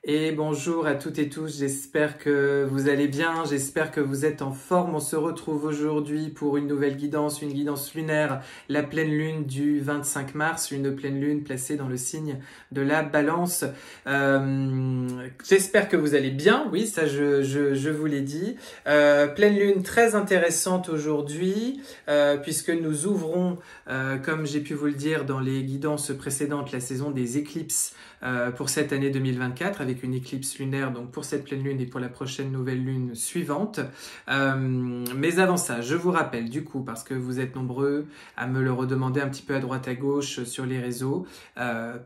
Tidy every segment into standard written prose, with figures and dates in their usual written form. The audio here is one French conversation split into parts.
Et bonjour à toutes et tous, j'espère que vous allez bien, j'espère que vous êtes en forme. On se retrouve aujourd'hui pour une nouvelle guidance, une guidance lunaire, la pleine lune du 25 mars, une pleine lune placée dans le signe de la Balance. J'espère que vous allez bien, oui, ça je vous l'ai dit. Pleine lune très intéressante aujourd'hui, puisque nous ouvrons, comme j'ai pu vous le dire dans les guidances précédentes, la saison des éclipses pour cette année 2024 avec une éclipse lunaire donc pour cette pleine lune et pour la prochaine nouvelle lune suivante. Mais avant ça, je vous rappelle du coup, parce que vous êtes nombreux à me le redemander un petit peu à droite à gauche sur les réseaux,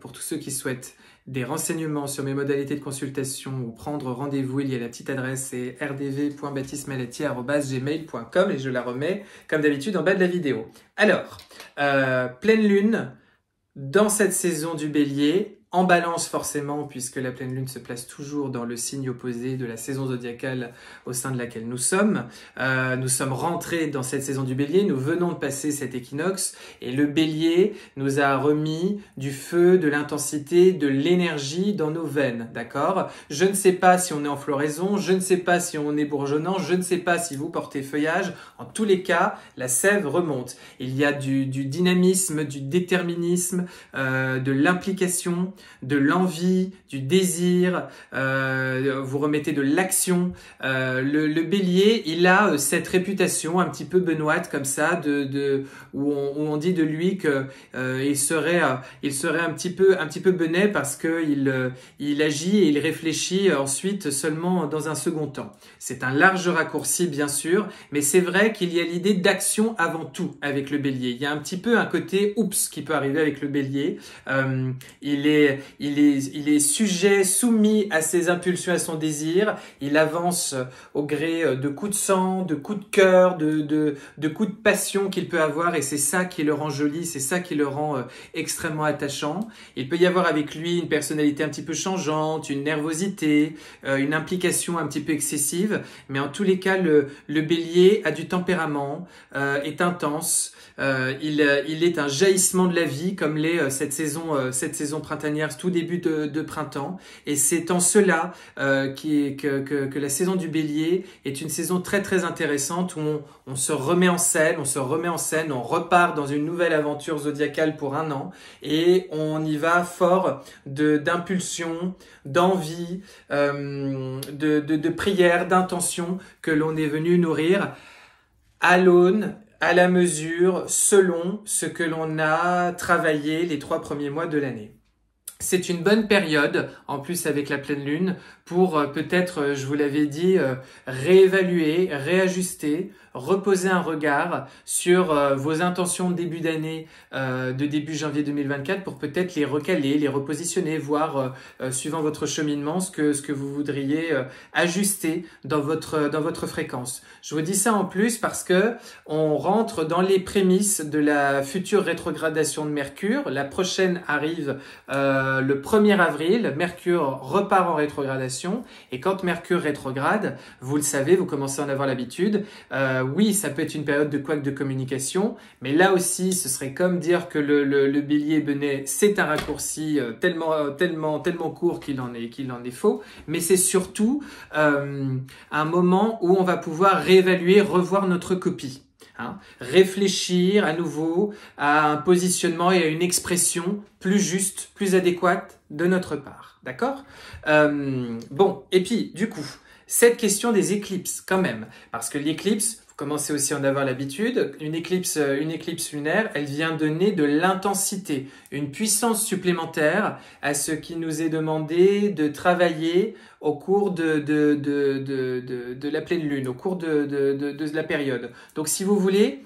pour tous ceux qui souhaitent des renseignements sur mes modalités de consultation ou prendre rendez-vous, il y a la petite adresse, c'est rdv.baptismalati@gmail.com et je la remets comme d'habitude en bas de la vidéo. Alors, pleine lune dans cette saison du Bélier, en Balance forcément, puisque la pleine lune se place toujours dans le signe opposé de la saison zodiacale au sein de laquelle nous sommes. Nous sommes rentrés dans cette saison du Bélier, nous venons de passer cet équinoxe, et le Bélier nous a remis du feu, de l'intensité, de l'énergie dans nos veines, d'accord? Je ne sais pas si on est en floraison, je ne sais pas si on est bourgeonnant, je ne sais pas si vous portez feuillage, en tous les cas, la sève remonte. Il y a du dynamisme, du déterminisme, de l'implication, de l'envie, du désir, vous remettez de l'action. Le Bélier, il a cette réputation un petit peu benoîte comme ça, où on dit de lui que il serait un petit peu benet parce que il agit et il réfléchit ensuite seulement dans un second temps. C'est un large raccourci bien sûr, mais c'est vrai qu'il y a l'idée d'action avant tout avec le Bélier. Il y a un petit peu un côté oups qui peut arriver avec le Bélier. Il est sujet, soumis à ses impulsions, à son désir. Il avance au gré de coups de sang, de coups de cœur, de coups de passion qu'il peut avoir, et c'est ça qui le rend joli, c'est ça qui le rend extrêmement attachant. Il peut y avoir avec lui une personnalité un petit peu changeante, une nervosité, une implication un petit peu excessive, mais en tous les cas, le Bélier a du tempérament, est intense. Il est un jaillissement de la vie comme l'est cette saison printanière, tout début de printemps, et c'est en cela que la saison du Bélier est une saison très très intéressante où on se remet en scène, on repart dans une nouvelle aventure zodiacale pour un an et on y va fort d'impulsion, d'envie, de prière, d'intention que l'on est venu nourrir à l'aune, à la mesure, selon ce que l'on a travaillé les 3 premiers mois de l'année. C'est une bonne période, en plus avec la pleine lune, pour peut-être, je vous l'avais dit, réévaluer, réajuster, reposer un regard sur vos intentions de début d'année, de début janvier 2024, pour peut-être les recaler, les repositionner, voir, suivant votre cheminement, ce que vous voudriez ajuster dans votre fréquence. Je vous dis ça en plus parce que on rentre dans les prémices de la future rétrogradation de Mercure. La prochaine arrive le 1er avril, Mercure repart en rétrogradation, et quand Mercure rétrograde, vous le savez, vous commencez à en avoir l'habitude, oui, ça peut être une période de couac de communication, mais là aussi, ce serait comme dire que le Bélier benet, c'est un raccourci tellement court qu'il en est faux, mais c'est surtout un moment où on va pouvoir réévaluer, revoir notre copie. Réfléchir à nouveau à un positionnement et à une expression plus juste, plus adéquate de notre part. D'accord ? Bon, et puis, du coup, cette question des éclipses, quand même, parce que l'éclipse, vous commencez aussi à en avoir l'habitude, une éclipse lunaire, elle vient donner de l'intensité, une puissance supplémentaire à ce qui nous est demandé de travailler au cours de la pleine lune, au cours de la période. Donc si vous voulez,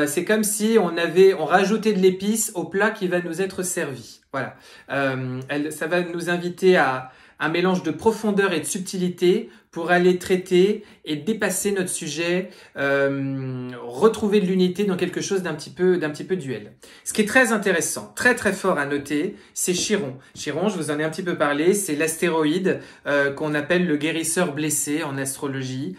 c'est comme si on rajoutait de l'épice au plat qui va nous être servi. Voilà. Ça va nous inviter à un mélange de profondeur et de subtilité pour aller traiter et dépasser notre sujet, retrouver de l'unité dans quelque chose d'un petit peu duel. Ce qui est très intéressant, très très fort à noter, c'est Chiron. Chiron, je vous en ai un petit peu parlé, c'est l'astéroïde qu'on appelle le guérisseur blessé en astrologie,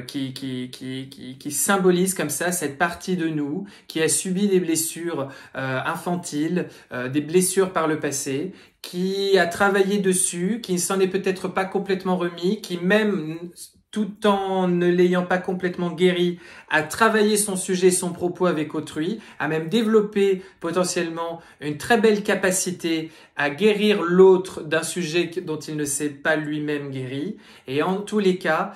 qui symbolise comme ça cette partie de nous qui a subi des blessures infantiles, des blessures par le passé, qui a travaillé dessus, qui ne s'en est peut-être pas complètement remis, qui même tout en ne l'ayant pas complètement guéri, a travaillé son sujet, son propos avec autrui, a même développé potentiellement une très belle capacité à guérir l'autre d'un sujet dont il ne s'est pas lui-même guéri. Et en tous les cas,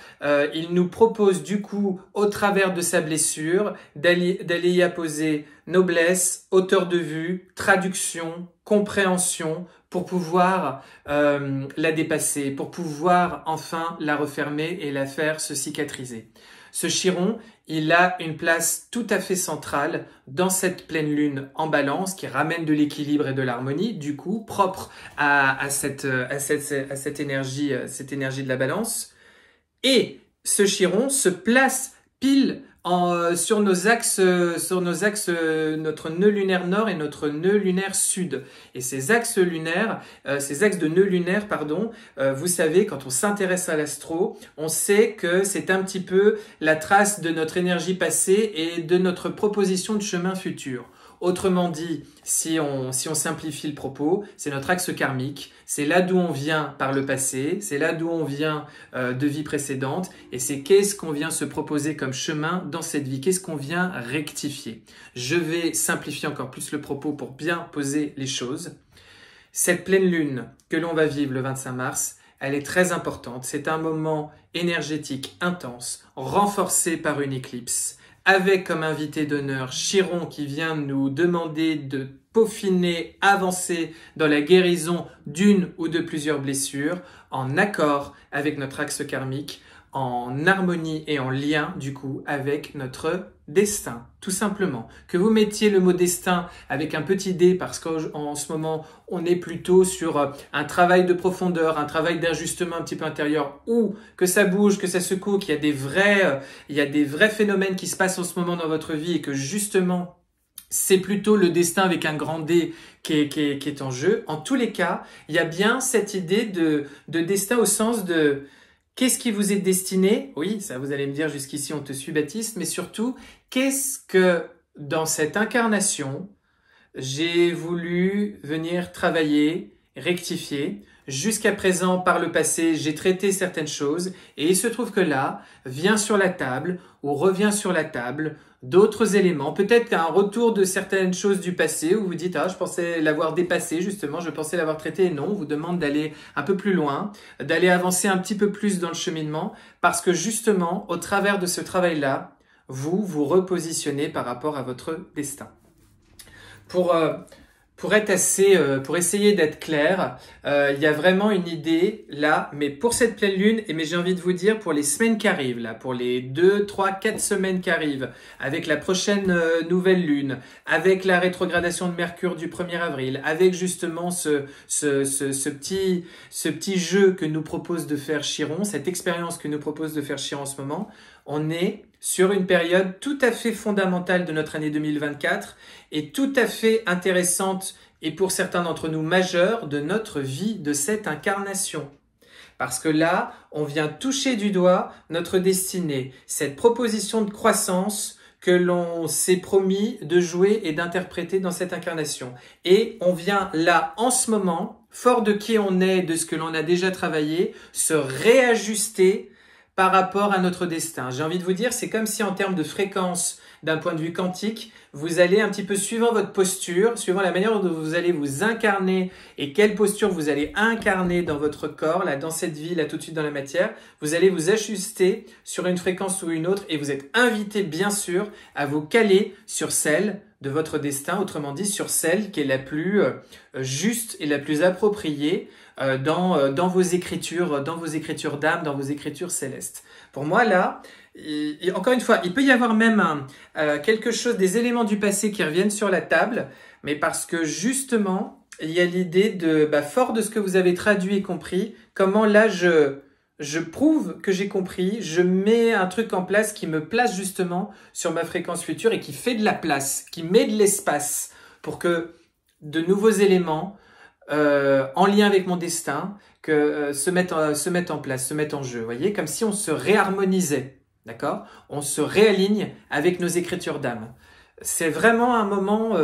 il nous propose du coup, au travers de sa blessure, d'aller y apposer noblesse, hauteur de vue, traduction, compréhension, pour pouvoir la dépasser, pour pouvoir enfin la refermer et la faire se cicatriser. Ce Chiron, il a une place tout à fait centrale dans cette pleine lune en balance qui ramène de l'équilibre et de l'harmonie, du coup, propre à cette énergie, cette énergie de la balance. Et ce Chiron se place pile sur nos axes, notre nœud lunaire nord et notre nœud lunaire sud. Et ces axes lunaires, ces axes de nœud lunaire, pardon, vous savez, quand on s'intéresse à l'astro, on sait que c'est un petit peu la trace de notre énergie passée et de notre proposition de chemin futur. Autrement dit, si on simplifie le propos, c'est notre axe karmique, c'est là d'où on vient par le passé, c'est là d'où on vient de vie précédente, et c'est qu'est-ce qu'on vient se proposer comme chemin dans cette vie, qu'est-ce qu'on vient rectifier. Je vais simplifier encore plus le propos pour bien poser les choses. Cette pleine lune que l'on va vivre le 25 mars, elle est très importante, c'est un moment énergétique intense, renforcé par une éclipse, avec comme invité d'honneur Chiron qui vient nous demander de peaufiner, avancer dans la guérison d'une ou de plusieurs blessures, en accord avec notre axe karmique, en harmonie et en lien du coup avec notre destin, tout simplement. Que vous mettiez le mot destin avec un petit d parce qu'en ce moment on est plutôt sur un travail de profondeur, un travail d'ajustement un petit peu intérieur, ou que ça bouge, que ça secoue, qu'il y a des vrais phénomènes qui se passent en ce moment dans votre vie et que justement c'est plutôt le destin avec un grand D qui est en jeu. En tous les cas, il y a bien cette idée de destin au sens de qu'est-ce qui vous est destiné? Oui, ça vous allez me dire jusqu'ici on te suit Baptiste, mais surtout, qu'est-ce que dans cette incarnation, j'ai voulu venir travailler, rectifier. Jusqu'à présent, par le passé, j'ai traité certaines choses et il se trouve que là, vient sur la table ou revient sur la table d'autres éléments, peut-être qu'un retour de certaines choses du passé où vous dites « Ah, je pensais l'avoir dépassé, justement, je pensais l'avoir traité. » Et non, on vous demande d'aller un peu plus loin, d'aller avancer un petit peu plus dans le cheminement parce que justement, au travers de ce travail-là, vous vous repositionnez par rapport à votre destin. Pour essayer d'être clair, il y a vraiment une idée là, mais pour cette pleine lune, mais j'ai envie de vous dire pour les semaines qui arrivent, là, pour les 2, 3, 4 semaines qui arrivent, avec la prochaine nouvelle lune, avec la rétrogradation de Mercure du 1er avril, avec justement ce petit jeu que nous propose de faire Chiron, cette expérience que nous propose de faire Chiron en ce moment, on est sur une période tout à fait fondamentale de notre année 2024 et tout à fait intéressante et pour certains d'entre nous majeure de notre vie, de cette incarnation. Parce que là, on vient toucher du doigt notre destinée, cette proposition de croissance que l'on s'est promis de jouer et d'interpréter dans cette incarnation. Et on vient là, en ce moment, fort de qui on est, de ce que l'on a déjà travaillé, se réajuster par rapport à notre destin. J'ai envie de vous dire, c'est comme si en termes de fréquence, d'un point de vue quantique, vous allez un petit peu suivant votre posture, suivant la manière dont vous allez vous incarner et quelle posture vous allez incarner dans votre corps, là, dans cette vie, là, tout de suite dans la matière, vous allez vous ajuster sur une fréquence ou une autre et vous êtes invité, bien sûr, à vous caler sur celle de votre destin, autrement dit, sur celle qui est la plus juste et la plus appropriée dans vos écritures d'âme, dans vos écritures célestes. Pour moi, là, encore une fois, il peut y avoir même quelque chose, des éléments du passé qui reviennent sur la table, mais parce que justement, il y a l'idée de, fort de ce que vous avez traduit et compris, comment là, je prouve que j'ai compris, je mets un truc en place qui me place justement sur ma fréquence future et qui fait de la place, qui met de l'espace pour que de nouveaux éléments en lien avec mon destin se mettent en place, se mettent en jeu. Vous voyez, comme si on se réharmonisait, d'accord? On se réaligne avec nos écritures d'âme. C'est vraiment un moment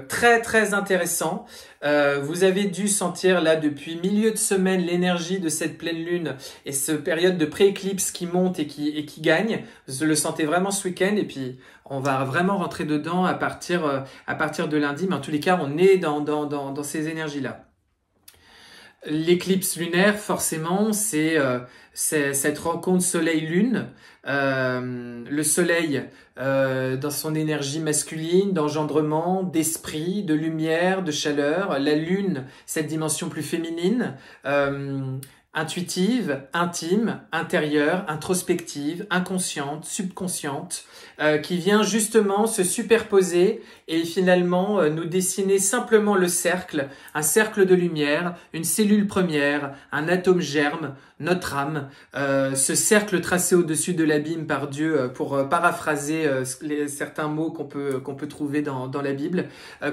très très intéressant. Vous avez dû sentir là depuis milieu de semaine l'énergie de cette pleine lune et cette période de pré-éclipse qui monte et qui gagne. Vous le sentez vraiment ce week-end et puis on va vraiment rentrer dedans à partir de lundi. Mais en tous les cas, on est dans ces énergies-là. L'éclipse lunaire, forcément, c'est cette rencontre soleil-lune. Le soleil dans son énergie masculine, d'engendrement, d'esprit, de lumière, de chaleur. La lune, cette dimension plus féminine, intuitive, intime, intérieure, introspective, inconsciente, subconsciente, qui vient justement se superposer et finalement nous dessiner simplement le cercle, un cercle de lumière, une cellule première, un atome germe, notre âme, ce cercle tracé au-dessus de l'abîme par Dieu, pour paraphraser certains mots qu'on peut trouver dans la Bible,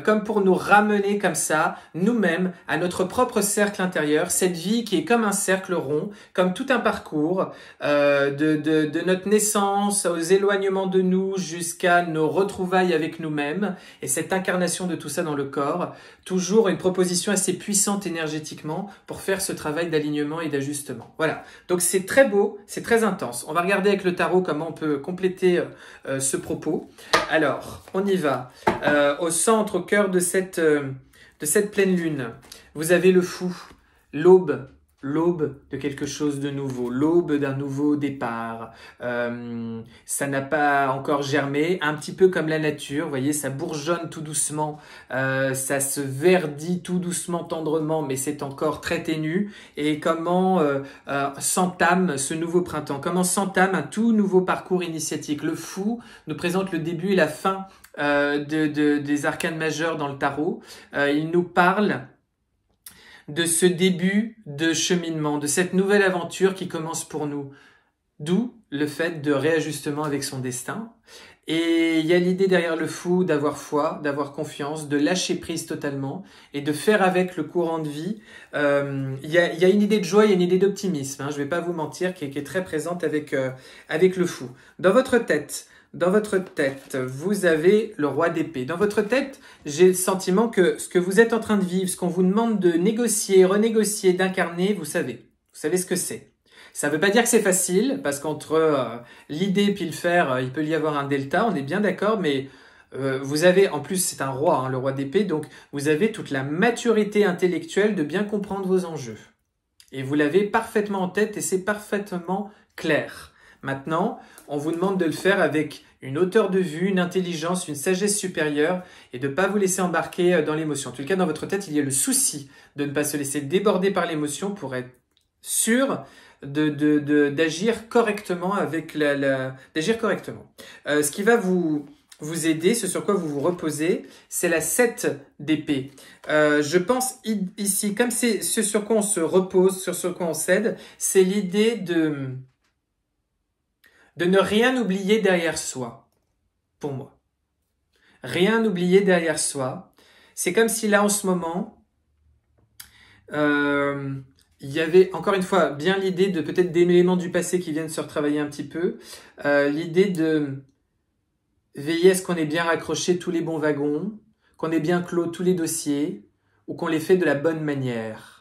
comme pour nous ramener comme ça, nous-mêmes, à notre propre cercle intérieur, cette vie qui est comme un cercle rond, comme tout un parcours, de notre naissance aux éloignements de nous jusqu'à nos retrouvailles avec nous-mêmes, et cette incarnation de tout ça dans le corps, toujours une proposition assez puissante énergétiquement pour faire ce travail d'alignement et d'ajustement. Voilà, donc c'est très beau, c'est très intense. On va regarder avec le tarot comment on peut compléter ce propos. Alors, on y va. Au centre, au cœur de cette pleine lune, vous avez le fou, l'aube de quelque chose de nouveau, l'aube d'un nouveau départ. Ça n'a pas encore germé, un petit peu comme la nature, vous voyez, ça bourgeonne tout doucement, ça se verdit tout doucement, tendrement, mais c'est encore très ténu. Et comment s'entame ce nouveau printemps, comment s'entame un tout nouveau parcours initiatique. Le fou nous présente le début et la fin des arcanes majeures dans le tarot. Il nous parle de ce début de cheminement, de cette nouvelle aventure qui commence pour nous. D'où le fait de réajustement avec son destin. Et il y a l'idée derrière le fou d'avoir foi, d'avoir confiance, de lâcher prise totalement et de faire avec le courant de vie. Il y a une idée de joie, il y a une idée d'optimisme, je ne vais pas vous mentir, qui est très présente avec le fou. Dans votre tête, vous avez le roi d'épée. Dans votre tête, j'ai le sentiment que ce que vous êtes en train de vivre, ce qu'on vous demande de négocier, renégocier, d'incarner, vous savez ce que c'est. Ça ne veut pas dire que c'est facile, parce qu'entre l'idée puis le faire, il peut y avoir un delta, on est bien d'accord, mais vous avez, en plus c'est un roi, le roi d'épée, donc vous avez toute la maturité intellectuelle de bien comprendre vos enjeux. Et vous l'avez parfaitement en tête et c'est parfaitement clair. Maintenant, on vous demande de le faire avec une hauteur de vue, une intelligence, une sagesse supérieure et de ne pas vous laisser embarquer dans l'émotion. En tout cas, dans votre tête, il y a le souci de ne pas se laisser déborder par l'émotion pour être sûr d'agir correctement d'agir correctement. Ce qui va vous aider, ce sur quoi vous vous reposez, c'est la 7 d'épée. Je pense ici, comme c'est ce sur quoi on se repose, sur ce quoi on cède, c'est l'idée de ne rien oublier derrière soi, pour moi. Rien oublier derrière soi. C'est comme si là, en ce moment, il y avait, encore une fois, bien l'idée de peut-être des éléments du passé qui viennent se retravailler un petit peu. L'idée de veiller à ce qu'on ait bien raccroché tous les bons wagons, qu'on ait bien clos tous les dossiers, ou qu'on les fait de la bonne manière.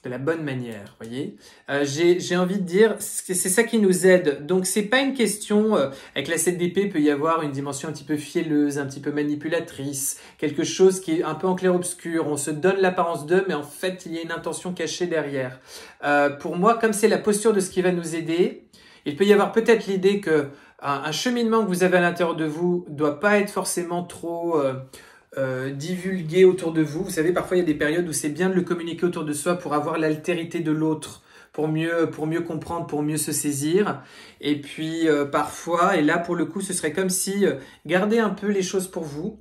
De la bonne manière, voyez. J'ai envie de dire, c'est ça qui nous aide. Donc, c'est pas une question, avec la 7 d'épée, il peut y avoir une dimension un petit peu fielleuse, un petit peu manipulatrice, quelque chose qui est un peu en clair-obscur. On se donne l'apparence d'eux, mais en fait, il y a une intention cachée derrière. Pour moi, comme c'est la posture de ce qui va nous aider, il peut y avoir peut-être l'idée que un cheminement que vous avez à l'intérieur de vous doit pas être forcément trop divulgué autour de vous. Vous savez, parfois il y a des périodes où c'est bien de le communiquer autour de soi pour avoir l'altérité de l'autre, pour mieux comprendre, pour mieux se saisir. Et puis parfois, et là pour le coup, ce serait comme si gardez un peu les choses pour vous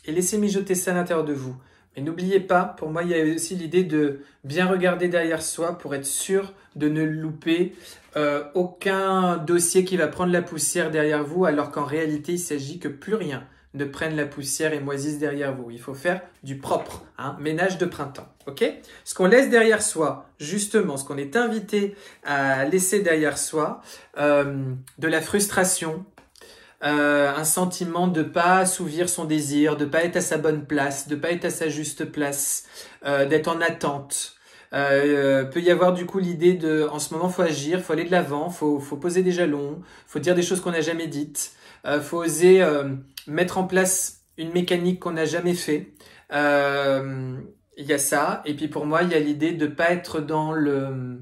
et laissez mijoter ça à l'intérieur de vous. Et n'oubliez pas, pour moi, il y a aussi l'idée de bien regarder derrière soi pour être sûr de ne louper aucun dossier qui va prendre la poussière derrière vous, alors qu'en réalité, il s'agit que plus rien ne prenne la poussière et moisisse derrière vous. Il faut faire du propre, hein, ménage de printemps. Ok? Ce qu'on laisse derrière soi, justement, ce qu'on est invité à laisser derrière soi, de la frustration, un sentiment de pas assouvir son désir, de pas être à sa bonne place, de pas être à sa juste place, d'être en attente. Peut y avoir du coup l'idée de, en ce moment, faut agir, faut aller de l'avant, faut poser des jalons, faut dire des choses qu'on n'a jamais dites, faut oser mettre en place une mécanique qu'on n'a jamais fait. Il y a ça, et puis pour moi, il y a l'idée de pas être dans le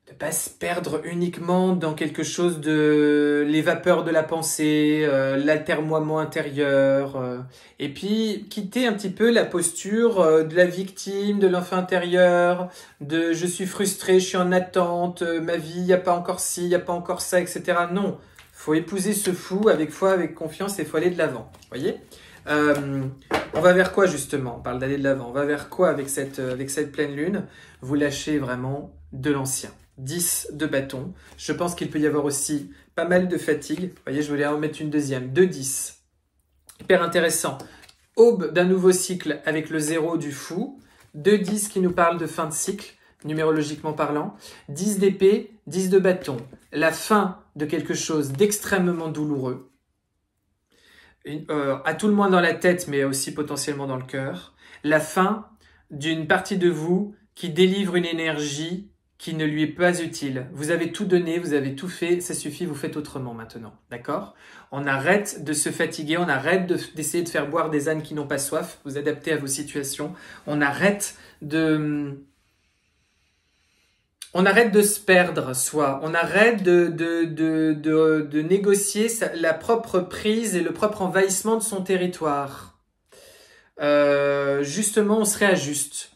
de pas se perdre uniquement dans quelque chose de les vapeurs de la pensée, l'altermoiement intérieur, et puis quitter un petit peu la posture de la victime, de l'enfant intérieur, de je suis frustré, je suis en attente, ma vie, il n'y a pas encore ci, il n'y a pas encore ça, etc. Non, faut épouser ce fou avec foi, avec confiance et faut aller de l'avant, voyez. On va vers quoi justement? On parle d'aller de l'avant. On va vers quoi avec cette pleine lune? Vous lâchez vraiment de l'ancien. 10 de bâton. Je pense qu'il peut y avoir aussi pas mal de fatigue. Vous voyez, je voulais en mettre une deuxième. 2 10. Hyper intéressant. Aube d'un nouveau cycle avec le 0 du fou. 2 10 qui nous parle de fin de cycle, numérologiquement parlant. 10 d'épée, 10 de bâton. La fin de quelque chose d'extrêmement douloureux. À tout le moins dans la tête, mais aussi potentiellement dans le cœur. La fin d'une partie de vous qui délivre une énergie qui ne lui est pas utile. Vous avez tout donné, vous avez tout fait, ça suffit, vous faites autrement maintenant. D'accord? On arrête de se fatiguer, on arrête d'essayer de faire boire des ânes qui n'ont pas soif, vous adaptez à vos situations. On arrête de se perdre, soi. On arrête de négocier la propre prise et le propre envahissement de son territoire. Justement, on se réajuste.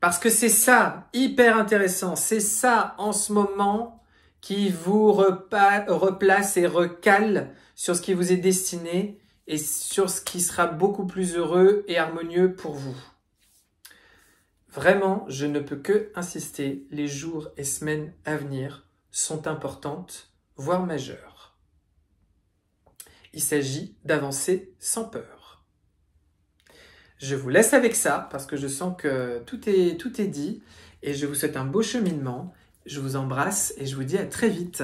Parce que c'est ça, hyper intéressant, c'est ça en ce moment qui vous replace et recale sur ce qui vous est destiné et sur ce qui sera beaucoup plus heureux et harmonieux pour vous. Vraiment, je ne peux que insister, les jours et semaines à venir sont importantes, voire majeures. Il s'agit d'avancer sans peur. Je vous laisse avec ça parce que je sens que tout est dit et je vous souhaite un beau cheminement. Je vous embrasse et je vous dis à très vite.